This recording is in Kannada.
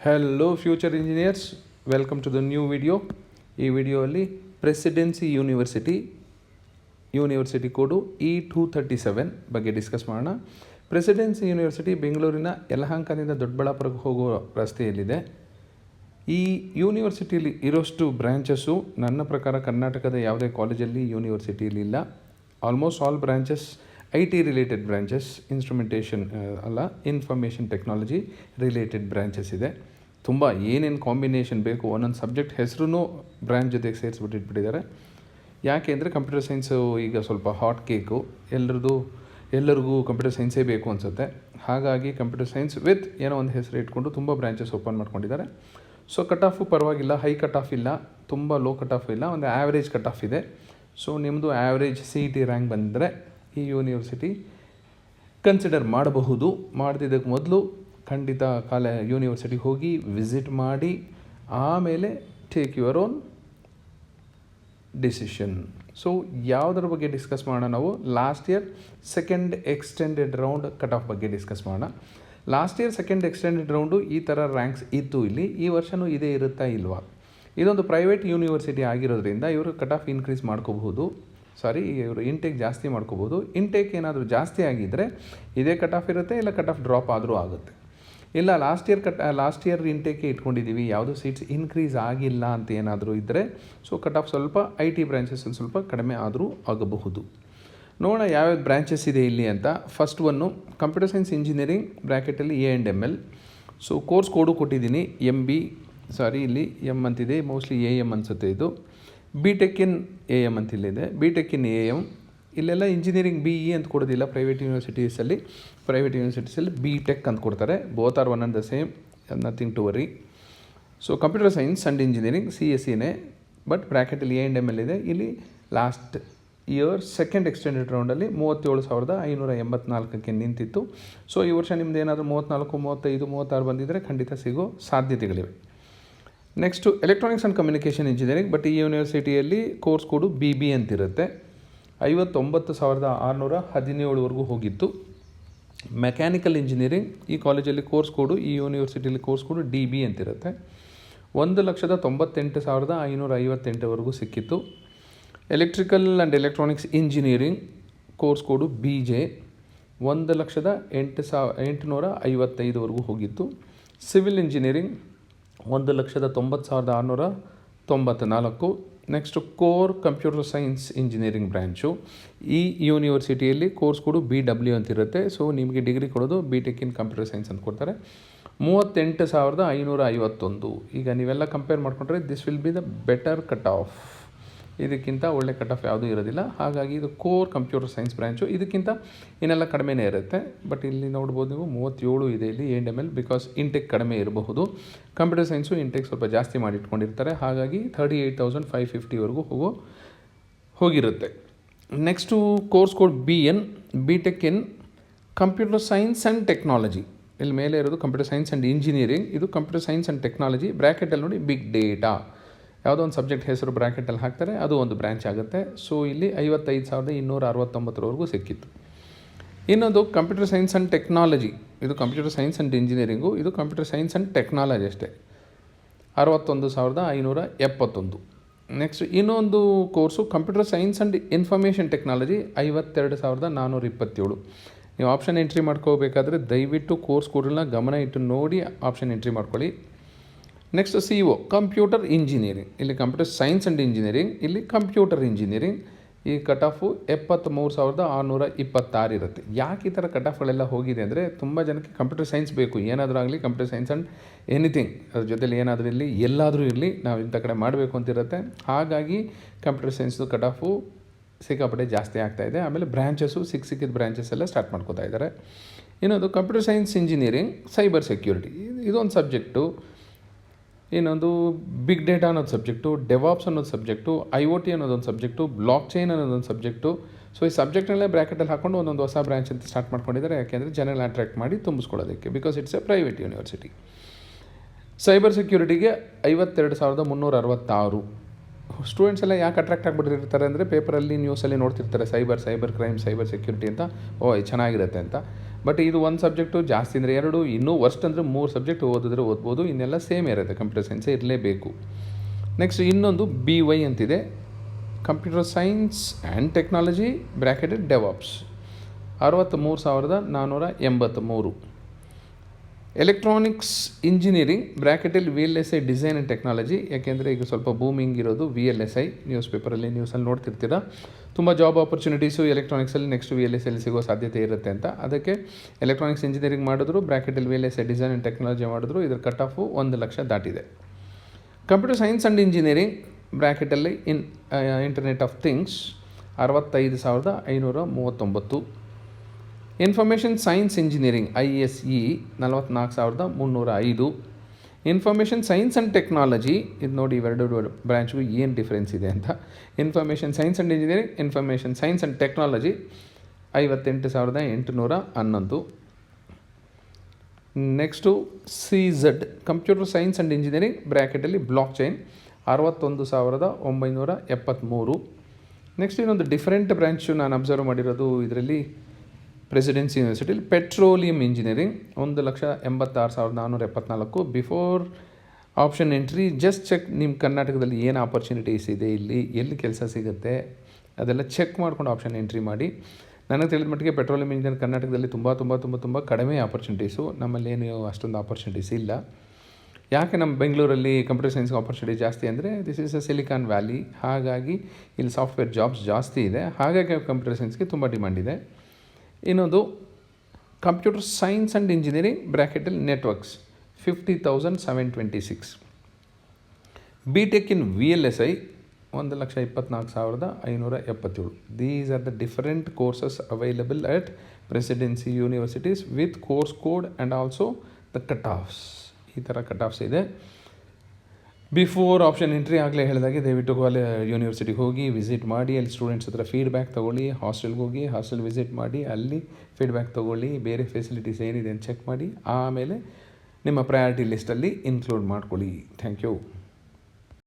Hello future engineers, welcome to the new video. ಈ ವಿಡಿಯೋಲ್ಲಿ ಪ್ರೆಸಿಡೆನ್ಸಿ ಯೂನಿವರ್ಸಿಟಿ ಕೋಡು E237 ಬಗ್ಗೆ ಡಿಸ್ಕಸ್ ಮಾಡೋಣ. ಪ್ರೆಸಿಡೆನ್ಸಿ ಯೂನಿವರ್ಸಿಟಿ ಬೆಂಗಳೂರಿನ ಯಲಹಂಕದಿಂದ ದೊಡ್ಡಬಳ್ಳಾಪುರಕ್ಕೆ ಹೋಗುವ ರಸ್ತೆಯಲ್ಲಿದೆ. ಈ ಯೂನಿವರ್ಸಿಟಿಯಲ್ಲಿ ಇರೋಷ್ಟು ಬ್ರ್ಯಾಂಚಸ್ಸು ನನ್ನ ಪ್ರಕಾರ ಕರ್ನಾಟಕದ ಯಾವುದೇ ಕಾಲೇಜಲ್ಲಿ ಯೂನಿವರ್ಸಿಟಿಯಲ್ಲಿ ಇಲ್ಲ. Almost all branches IT related branches, information technology related branches ಇದೆ. ತುಂಬ ಏನೇನು ಕಾಂಬಿನೇಷನ್ ಬೇಕು, ಒಂದೊಂದು ಸಬ್ಜೆಕ್ಟ್ ಹೆಸರು ಬ್ರ್ಯಾಂಚ್ ಜೊತೆಗೆ ಸೇರಿಸ್ಬಿಟ್ಟು ಇಟ್ಬಿಟ್ಟಿದ್ದಾರೆ. ಯಾಕೆ ಅಂದರೆ ಕಂಪ್ಯೂಟರ್ ಸೈನ್ಸು ಈಗ ಸ್ವಲ್ಪ ಹಾಟ್ ಕೇಕು, ಎಲ್ಲರಿಗೂ ಕಂಪ್ಯೂಟರ್ ಸೈನ್ಸೇ ಬೇಕು ಅನಿಸುತ್ತೆ. ಹಾಗಾಗಿ ಕಂಪ್ಯೂಟರ್ ಸೈನ್ಸ್ ವಿತ್ ಏನೋ ಒಂದು ಹೆಸರು ಇಟ್ಕೊಂಡು ತುಂಬ ಬ್ರ್ಯಾಂಚಸ್ ಓಪನ್ ಮಾಡ್ಕೊಂಡಿದ್ದಾರೆ. ಸೊ ಕಟ್ ಆಫು ಪರವಾಗಿಲ್ಲ, ಹೈ ಕಟ್ ಆಫ್ ಇಲ್ಲ, ತುಂಬ ಲೋ ಕಟ್ ಆಫ್ ಇಲ್ಲ, ಒಂದು ಆ್ಯಾವ್ರೇಜ್ ಕಟ್ ಆಫ್ ಇದೆ. ಸೊ ನಿಮ್ಮದು ಆ್ಯಾವ್ರೇಜ್ CET ರ್ಯಾಂಕ್ ಬಂದರೆ ಈ ಯೂನಿವರ್ಸಿಟಿ ಕನ್ಸಿಡರ್ ಮಾಡಬಹುದು. ಮಾಡ್ತಿದ್ದಕ್ಕೆ ಮೊದಲು ಖಂಡಿತ ಯೂನಿವರ್ಸಿಟಿಗೆ ಹೋಗಿ ವಿಸಿಟ್ ಮಾಡಿ ಆಮೇಲೆ take your own decision. So ಯಾವುದರ ಬಗ್ಗೆ ಡಿಸ್ಕಸ್ ಮಾಡೋಣ ನಾವು? Last year second extended round cut off ಬಗ್ಗೆ ಡಿಸ್ಕಸ್ ಮಾಡೋಣ. Last year second extended round ಈ ಥರ ರ್ಯಾಂಕ್ಸ್ ಇತ್ತು ಇಲ್ಲಿ. ಈ ವರ್ಷವೂ ಇದೇ ಇರುತ್ತಾ ಇಲ್ವಾ? ಇದೊಂದು ಪ್ರೈವೇಟ್ ಯೂನಿವರ್ಸಿಟಿ ಆಗಿರೋದ್ರಿಂದ ಇವರು ಕಟ್ ಆಫ್ ಇನ್ಕ್ರೀಸ್ ಮಾಡ್ಕೋಬಹುದು, ಇವರು ಇಂಟೇಕ್ ಜಾಸ್ತಿ ಮಾಡ್ಕೋಬೋದು. ಇಂಟೇಕ್ ಏನಾದರೂ ಜಾಸ್ತಿ ಆಗಿದ್ದರೆ ಇದೇ ಕಟ್ ಆಫ್ ಇರುತ್ತೆ, ಇಲ್ಲ ಕಟ್ ಆಫ್ ಡ್ರಾಪ್ ಆದರೂ ಆಗುತ್ತೆ. ಇಲ್ಲ ಲಾಸ್ಟ್ ಇಯರ್ ಇಂಟೇಕೆ ಇಟ್ಕೊಂಡಿದ್ದೀವಿ, ಯಾವುದೂ ಸೀಟ್ಸ್ ಇನ್ಕ್ರೀಸ್ ಆಗಿಲ್ಲ ಅಂತ ಏನಾದರೂ ಇದ್ದರೆ ಸೊ ಕಟ್ ಆಫ್ ಸ್ವಲ್ಪ IT ಬ್ರ್ಯಾಂಚಸ್ ಸ್ವಲ್ಪ ಕಡಿಮೆ ಆದರೂ ಆಗಬಹುದು. ನೋಡೋಣ ಯಾವ್ಯಾವ ಬ್ರ್ಯಾಂಚಸ್ ಇದೆ ಇಲ್ಲಿ ಅಂತ. First one computer science engineering ಬ್ರ್ಯಾಕೆಟಲ್ಲಿ A&ML. ಸೊ ಕೋರ್ಸ್ ಕೋಡು ಕೊಟ್ಟಿದ್ದೀನಿ, ಇಲ್ಲಿ M ಅಂತಿದೆ, ಮೋಸ್ಟ್ಲಿ AM ಅನಿಸುತ್ತೆ ಇದು. BTech in AM ಅಂತ ಇಲ್ಲಿದೆ, BTech in AM. ಇಲ್ಲೆಲ್ಲ ಇಂಜಿನಿಯರಿಂಗ್ BE ಅಂತ ಕೊಡೋದಿಲ್ಲ ಪ್ರೈವೇಟ್ ಯೂನಿವರ್ಸಿಟೀಸಲ್ಲಿ BTech ಅಂತ ಕೊಡ್ತಾರೆ. Both are one and the same, nothing to worry. So computer science and engineering CSEನೇ, ಬಟ್ ಬ್ರ್ಯಾಕೆಟಲ್ಲಿ A&ML ಇದೆ. ಇಲ್ಲಿ ಲಾಸ್ಟ್ ಇಯರ್ ಸೆಕೆಂಡ್ ಎಕ್ಸ್ಟೆಂಡೆಡ್ ರೌಂಡಲ್ಲಿ 37,584ಕ್ಕೆ ನಿಂತಿತ್ತು. ಸೊ ಈ ವರ್ಷ ನಿಮ್ದು ಏನಾದರೂ 34, 35, 36 ಬಂದಿದ್ದರೆ ಖಂಡಿತ ಸಿಗೋ ಸಾಧ್ಯತೆಗಳಿವೆ. Next electronics and communication engineering, but ಈ ಯೂನಿವರ್ಸಿಟಿಯಲ್ಲಿ ಕೋರ್ಸ್ ಕೋಡು BB ಅಂತಿರುತ್ತೆ. 59,617ವರೆಗೂ ಹೋಗಿತ್ತು. ಮೆಕ್ಯಾನಿಕಲ್ ಇಂಜಿನಿಯರಿಂಗ್ ಈ ಕಾಲೇಜಲ್ಲಿ ಕೋರ್ಸ್ ಕೋಡು, ಈ ಯೂನಿವರ್ಸಿಟಿಯಲ್ಲಿ ಕೋರ್ಸ್ ಕೋಡು DB ಅಂತಿರುತ್ತೆ. 1,98,558ವರೆಗೂ ಸಿಕ್ಕಿತ್ತು. Electrical and electronics engineering course code BJ 1,08,855ವರೆಗೂ ಹೋಗಿತ್ತು. Civil engineering 1,90,694. Next core computer science engineering branch ಈ ಯೂನಿವರ್ಸಿಟಿಯಲ್ಲಿ ಕೋರ್ಸ್ ಕೋಡು BW ಅಂತಿರುತ್ತೆ. ಸೊ ನಿಮಗೆ ಡಿಗ್ರಿ ಕೊಡೋದು BTech in ಕಂಪ್ಯೂಟರ್ ಸೈನ್ಸ್ ಅಂತ ಕೊಡ್ತಾರೆ. 38,551. ಈಗ ನೀವೆಲ್ಲ ಕಂಪೇರ್ ಮಾಡಿಕೊಂಡ್ರೆ this will be the better cut off. ಇದಕ್ಕಿಂತ ಒಳ್ಳೆ ಕಟ್ ಆಫ್ ಯಾವುದೂ ಇರೋದಿಲ್ಲ. ಹಾಗಾಗಿ ಇದು ಕೋರ್ ಕಂಪ್ಯೂಟರ್ ಸೈನ್ಸ್ ಬ್ರ್ಯಾಂಚು, ಇದಕ್ಕಿಂತ ಇನ್ನೆಲ್ಲ ಕಡಿಮೆನೇ ಇರುತ್ತೆ. ಬಟ್ ಇಲ್ಲಿ ನೋಡ್ಬೋದು ನೀವು 37 ಇದೆ ಇಲ್ಲಿ A&ML, ಬಿಕಾಸ್ ಇಂಟೆಕ್ ಕಡಿಮೆ ಇರಬಹುದು. ಕಂಪ್ಯೂಟರ್ ಸೈನ್ಸು ಇಂಟೆಕ್ ಸ್ವಲ್ಪ ಜಾಸ್ತಿ ಮಾಡಿಟ್ಕೊಂಡಿರ್ತಾರೆ, ಹಾಗಾಗಿ 38,550ವರೆಗೂ ಹೋಗಿರುತ್ತೆ. Next course code BN BTech in computer science and technology. ಇಲ್ಲಿ ಮೇಲೆ ಇರೋದು ಕಂಪ್ಯೂಟರ್ ಸೈನ್ಸ್ ಆ್ಯಂಡ್ ಇಂಜಿನಿಯರಿಂಗ್, ಇದು ಕಂಪ್ಯೂಟರ್ ಸೈನ್ಸ್ ಆ್ಯಂಡ್ ಟೆಕ್ನಾಲಜಿ. ಬ್ರ್ಯಾಕೆಟಲ್ಲಿ ನೋಡಿ ಬಿಗ್ ಡೇಟಾ, ಯಾವುದೋ ಒಂದು ಸಬ್ಜೆಕ್ಟ್ ಹೆಸರು ಬ್ರ್ಯಾಕೆಟಲ್ಲಿ ಹಾಕ್ತಾರೆ, ಅದು ಒಂದು ಬ್ರ್ಯಾಂಚ್ ಆಗುತ್ತೆ. ಸೊ ಇಲ್ಲಿ 55,269ವರೆಗೂ ಸಿಕ್ಕಿತ್ತು. ಇನ್ನೊಂದು ಕಂಪ್ಯೂಟರ್ ಸೈನ್ಸ್ ಆ್ಯಂಡ್ ಟೆಕ್ನಾಲಜಿ, ಇದು ಕಂಪ್ಯೂಟರ್ ಸೈನ್ಸ್ ಆ್ಯಂಡ್ ಇಂಜಿನಿಯರಿಂಗು, ಇದು ಕಂಪ್ಯೂಟರ್ ಸೈನ್ಸ್ ಆ್ಯಂಡ್ ಟೆಕ್ನಾಲಜಿ ಅಷ್ಟೇ, 61,571. ನೆಕ್ಸ್ಟ್ ಇನ್ನೊಂದು course computer science and information technology 52,427. ನೀವು ಆಪ್ಷನ್ ಎಂಟ್ರಿ ಮಾಡ್ಕೋಬೇಕಾದ್ರೆ ದಯವಿಟ್ಟು ಕೋರ್ಸ್ ಕೋಡನ್ನ ಗಮನ ಇಟ್ಟು ನೋಡಿ ಆಪ್ಷನ್ ಎಂಟ್ರಿ ಮಾಡ್ಕೊಳ್ಳಿ. ನೆಕ್ಸ್ಟ್ CO ಕಂಪ್ಯೂಟರ್ ಇಂಜಿನಿಯರಿಂಗ್, ಇಲ್ಲಿ ಕಂಪ್ಯೂಟರ್ ಸೈನ್ಸ್ ಆ್ಯಂಡ್ ಇಂಜಿನಿಯರಿಂಗ್, ಇಲ್ಲಿ ಕಂಪ್ಯೂಟರ್ ಇಂಜಿನಿಯರಿಂಗ್. ಈ ಕಟ್ ಆಫು 73,626 ಇರುತ್ತೆ. ಯಾಕೆ ಈ ಥರ ಕಟ್ ಆಫ್ಗಳೆಲ್ಲ ಹೋಗಿದೆ ಅಂದರೆ ತುಂಬ ಜನಕ್ಕೆ ಕಂಪ್ಯೂಟರ್ ಸೈನ್ಸ್ ಬೇಕು, ಏನಾದರೂ ಆಗಲಿ ಕಂಪ್ಯೂಟರ್ ಸೈನ್ಸ್ ಆ್ಯಂಡ್ ಎನಿಥಿಂಗ್, ಅದ್ರ ಜೊತೆಲಿ ಏನಾದರೂ ಇರಲಿ, ಎಲ್ಲಾದರೂ ಇರಲಿ, ನಾವು ಇಂಥ ಕಡೆ ಮಾಡಬೇಕು ಅಂತಿರುತ್ತೆ. ಹಾಗಾಗಿ ಕಂಪ್ಯೂಟರ್ ಸೈನ್ಸ್ದು ಕಟ್ ಆಫು ಸಿಕ್ಕಾಪಟ್ಟೆ ಜಾಸ್ತಿ ಆಗ್ತಾಯಿದೆ. ಆಮೇಲೆ ಬ್ರ್ಯಾಂಚಸ್ಸು ಸಿಕ್ಕಿದ ಬ್ರ್ಯಾಂಚಸ್ ಎಲ್ಲ ಸ್ಟಾರ್ಟ್ ಮಾಡ್ಕೋತಾ ಇದ್ದಾರೆ. ಇನ್ನೊಂದು computer science engineering cyber security, ಇದೊಂದು ಸಬ್ಜೆಕ್ಟು. ಇನ್ನೊಂದು ಬಿಗ್ ಡೇಟಾ ಅನ್ನೋದು ಸಬ್ಜೆಕ್ಟು, ಡೆವಾಪ್ಸ್ ಅನ್ನೋದು ಸಬ್ಜೆಕ್ಟು, IoT ಅನ್ನೋದೊಂದು ಸಬ್ಜೆಕ್ಟು, ಬ್ಲಾಕ್ ಚೈನ್ ಅನ್ನೋದೊಂದು ಸಬ್ಜೆಕ್ಟು. ಸೊ ಈ ಸಬ್ಜೆಕ್ಟ್ನಲ್ಲೇ ಬ್ರ್ಯಾಕೆಟಲ್ಲಿ ಹಾಕ್ಕೊಂಡು ಒಂದೊಂದು ಹೊಸ ಬ್ರ್ಯಾಂಚ್ ಅಂತ ಸ್ಟಾರ್ಟ್ ಮಾಡ್ಕೊಂಡಿದ್ದಾರೆ. ಯಾಕೆಂದರೆ ಜನರಲ್ ಅಟ್ರಾಕ್ಟ್ ಮಾಡಿ ತುಂಬಿಸ್ಕೊಳ್ಳೋದಕ್ಕೆ, because it's a private university. Cyber ಸೆಕ್ಯೂರಿಟಿಗೆ 52,366. ಸ್ಟೂಡೆಂಟ್ಸ್ ಎಲ್ಲ ಯಾಕೆ ಅಟ್ರಾಕ್ಟ್ ಆಗಿಬಿಟ್ಟಿರ್ತಾರೆ ಅಂದರೆ ಪೇಪರಲ್ಲಿ ನ್ಯೂಸಲ್ಲಿ ನೋಡ್ತಿರ್ತಾರೆ ಸೈಬರ್ ಕ್ರೈಮ್, ಸೈಬರ್ ಸೆಕ್ಯೂರಿಟಿ ಅಂತ, ಚೆನ್ನಾಗಿರುತ್ತೆ ಅಂತ. ಬಟ್ ಇದು ಒಂದು ಸಬ್ಜೆಕ್ಟು ಜಾಸ್ತಿ ಅಂದರೆ 2, ಇನ್ನೂ ವರ್ಸ್ಟ್ ಅಂದರೆ 3 ಸಬ್ಜೆಕ್ಟ್ ಓದಿದ್ರೆ ಓದ್ಬೋದು. ಇನ್ನೆಲ್ಲ ಸೇಮ್ ಇರುತ್ತೆ, ಕಂಪ್ಯೂಟರ್ ಸೈನ್ಸೇ ಇರಲೇಬೇಕು. ನೆಕ್ಸ್ಟ್ ಇನ್ನೊಂದು BY ಅಂತಿದೆ, computer science and technology bracketed DevOps, 63,483. Electronics engineering ಬ್ರ್ಯಾಕೆಟಲ್ಲಿ VLSI ಡಿಸೈನ್ ಆ್ಯಂಡ್ ಟೆಕ್ನಾಲಜಿ, ಯಾಕೆಂದರೆ ಈಗ ಸ್ವಲ್ಪ ಬೂಮಿಂಗ್ ಇರೋದು VLSI. ನ್ಯೂಸ್ಪೇಪರಲ್ಲಿ ನ್ಯೂಸಲ್ಲಿ ನೋಡ್ತಿರ್ತೀರ, ತುಂಬ ಜಾಬ್ ಆಪರ್ಚುನಿಟೀಸು ಎಲೆಕ್ಟ್ರಾನಿಕ್ಸಲ್ಲಿ ನೆಕ್ಸ್ಟ್ VLSI ಸಿಗೋ ಸಾಧ್ಯತೆ ಇರುತ್ತೆ ಅಂತ. ಅದಕ್ಕೆ ಎಲೆಕ್ಟ್ರಾನಿಕ್ಸ್ ಇಂಜಿನಿಯರಿಂಗ್ ಮಾಡಿದ್ರು, ಬ್ರ್ಯಾಕೆಟಲ್ಲಿ VLSI ಡಿಸೈನ್ ಆ್ಯಂಡ್ ಟೆಕ್ನಾಲಜಿ ಮಾಡಿದ್ರು. ಇದರ ಕಟ್ ಆಫು 1,00,000 ದಾಟಿದೆ. ಕಂಪ್ಯೂಟರ್ ಸೈನ್ಸ್ ಆ್ಯಂಡ್ ಇಂಜಿನಿಯರಿಂಗ್ ಬ್ರ್ಯಾಕೆಟಲ್ಲಿ internet of things 65,539. Information science engineering ISE 44,305. Information science and technology, ಇದು ನೋಡಿ ಇವೆರಡು ಬ್ರ್ಯಾಂಚ್ಗೂ ಏನು ಡಿಫ್ರೆನ್ಸ್ ಇದೆ ಅಂತ. Information science and engineering, information science and technology 58,811. Next CZ computer science and engineering ಬ್ರ್ಯಾಕೆಟಲ್ಲಿ block chain 61,973. Next ಇನ್ನೊಂದು ಡಿಫರೆಂಟ್ ಬ್ರ್ಯಾಂಚು ನಾನು ಅಬ್ಸರ್ವ್ ಮಾಡಿರೋದು ಇದರಲ್ಲಿ ಪ್ರೆಸಿಡೆನ್ಸಿ ಯೂನಿವರ್ಸಿಟಿಲಿ petroleum engineering 1,86,474. Before option entry just check ನಿಮ್ಮ ಕರ್ನಾಟಕದಲ್ಲಿ ಏನು ಆಪರ್ಚುನಿಟೀಸ್ ಇದೆ, ಇಲ್ಲಿ ಎಲ್ಲಿ ಕೆಲಸ ಸಿಗುತ್ತೆ ಅದೆಲ್ಲ ಚೆಕ್ ಮಾಡ್ಕೊಂಡು ಆಪ್ಷನ್ ಎಂಟ್ರಿ ಮಾಡಿ. ನನಗೆ ತಿಳಿದ ಮಟ್ಟಿಗೆ ಪೆಟ್ರೋಲಿಯಂ ಇಂಜಿನಿಯರ್ ಕರ್ನಾಟಕದಲ್ಲಿ ತುಂಬ ಕಡಿಮೆ ಆಪರ್ಚುನಿಟೀಸು, ನಮ್ಮಲ್ಲೇನು ಅಷ್ಟೊಂದು ಆಪರ್ಚುನಿಟೀಸ್ ಇಲ್ಲ. ಯಾಕೆ ನಮ್ಮ ಬೆಂಗಳೂರಲ್ಲಿ ಕಂಪ್ಯೂಟರ್ ಸೈನ್ಸ್ಗೆ ಆಪರ್ಚುನಿಟಿ ಜಾಸ್ತಿ ಅಂದರೆ this is a silicon valley, ಹಾಗಾಗಿ ಇಲ್ಲಿ ಸಾಫ್ಟ್ವೇರ್ ಜಾಬ್ಸ್ ಜಾಸ್ತಿ ಇದೆ, ಹಾಗಾಗಿ ಕಂಪ್ಯೂಟರ್ ಸೈನ್ಸ್ಗೆ ತುಂಬ ಡಿಮ್ಯಾಂಡ್ ಇದೆ. ಇನ್ನೊಂದು ಕಂಪ್ಯೂಟರ್ ಸೈನ್ಸ್ ಆ್ಯಂಡ್ ಇಂಜಿನಿಯರಿಂಗ್ ಬ್ರ್ಯಾಕೆಟಲ್ಲಿ networks 50,726. BTech in VLSI 1,24,577. These are the different courses available at Presidency Universities with course code and also the cutoffs. ಈ ಥರ ಕಟಾಫ್ಸ್ ಇದೆ. ಬಿಫೋರ್ ಆಪ್ಷನ್ ಎಂಟ್ರಿ ಆಗಲೇ ಹೇಳಿದಾಗೆ ದಯವಿಟ್ಟು ಯೂನಿವರ್ಸಿಟಿಗೆ ಹೋಗಿ ವಿಸಿಟ್ ಮಾಡಿ, ಅಲ್ಲಿ ಸ್ಟೂಡೆಂಟ್ಸ್ ಹತ್ರ ಫೀಡ್ಬ್ಯಾಕ್ ತೊಗೊಳ್ಳಿ. ಹಾಸ್ಟೆಲ್ಗೆ ಹೋಗಿ ಹಾಸ್ಟೆಲ್ ವಿಸಿಟ್ ಮಾಡಿ, ಅಲ್ಲಿ ಫೀಡ್ಬ್ಯಾಕ್ ತೊಗೊಳ್ಳಿ, ಬೇರೆ ಫೆಸಿಲಿಟೀಸ್ ಏನಿದೆ ಅಂತ ಚೆಕ್ ಮಾಡಿ, ಆಮೇಲೆ ನಿಮ್ಮ ಪ್ರಯಾರಿಟಿ ಲಿಸ್ಟಲ್ಲಿ ಇನ್ಕ್ಲೂಡ್ ಮಾಡ್ಕೊಳ್ಳಿ. Thank you.